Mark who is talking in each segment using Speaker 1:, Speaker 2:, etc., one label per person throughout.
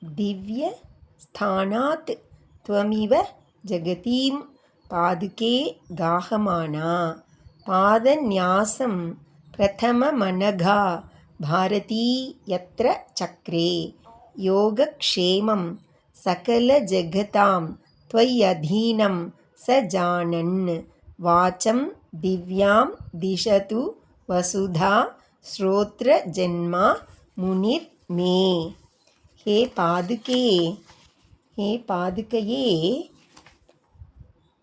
Speaker 1: दिव्य स्थानात् त्वमिव जगतीं पादुके गाहमाना पादन्यासं प्रथममनघा भारती यत्र चक्रे योगक्षेमं सकलजगतां त्वय्यधीनं स जानन् वाचं दिव्यां दिशतु वसुधा श्रोत्रजन्मा मुनिर्मे. हे पादुकये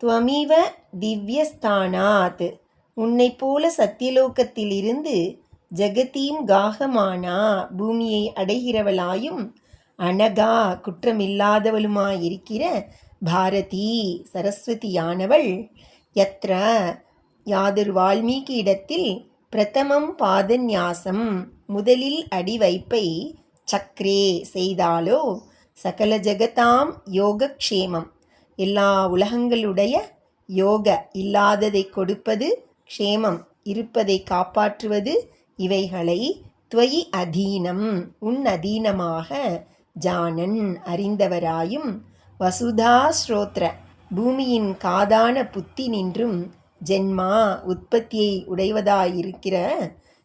Speaker 1: துவமிவ திவ்யஸ்தானாத் உன்னைப் போல சத்தியலோகத்திலிருந்து ஜெகதீம் காகமானா பூமியை அடைகிறவளாயும் அனகா குற்றமில்லாதவளுமாயிருக்கிற பாரதி சரஸ்வதியானவள் யத்ர யாதொரு வால்மீகி இடத்தில் பிரதமம் பாதநியாசம் முதலில் அடிவைப்பை சக்ரே செய்தாலோ சகல ஜெகதாம் யோகக்ஷேமம் எல்லா உலகங்களுடைய யோக இல்லாததை கொடுப்பது, க்ஷேமம் இருப்பதை காப்பாற்றுவது, இவைகளை துவயி அதீனம் உன் அதீனமாக ஜானன் அறிந்தவராயும் வசுதா ஸ்ரோத்ர பூமியின் காதான புத்தி நின்றும் ஜென்மா உற்பத்தியை உடையவதாயிருக்கிற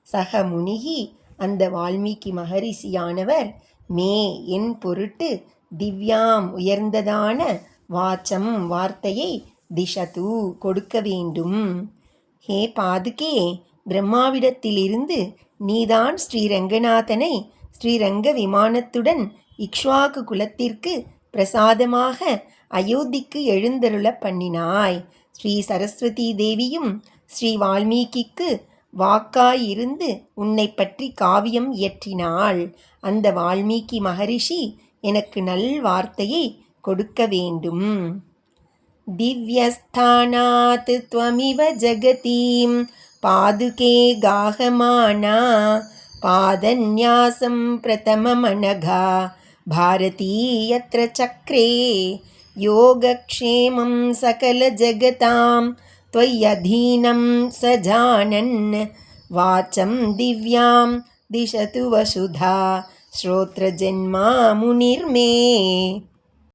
Speaker 1: சக முனிகி அந்த வால்மீகி மகரிஷியானவர் மே என் பொருட்டு திவ்யாம் உயர்ந்ததான வாச்சம் வார்த்தையை திஷது கொடுக்க வேண்டும். ஹே பாதுகே, பிரம்மாவிடத்திலிருந்து நீதான் ஸ்ரீரங்கநாதனை ஸ்ரீரங்க விமானத்துடன் இக்ஷ்வாகு குலத்திற்கு பிரசாதமாக அயோத்திக்கு எழுந்தருள பண்ணினாய். ஸ்ரீ சரஸ்வதி தேவியும் ஸ்ரீ வால்மீகிக்கு வாக்காயிருந்து உன்னை பற்றி காவியம் இயற்றினாள். அந்த வால்மீகி மகரிஷி எனக்கு நல் வார்த்தையை கொடுக்க வேண்டும். திவ்யஸ்தானாத் த்வமிவ ஜகதீம் பாதுகே காகமானா பாதன்யாசம் பிரதமமனகா பாரதி யத்ர சக்ரே யோகக்ஷேமம் சகல ஜகதாம் त्वय्यधीनं स जानन् वाचं दिव्यां दिशतु वसुधा श्रोत्रजन्मा मुनिर्मे.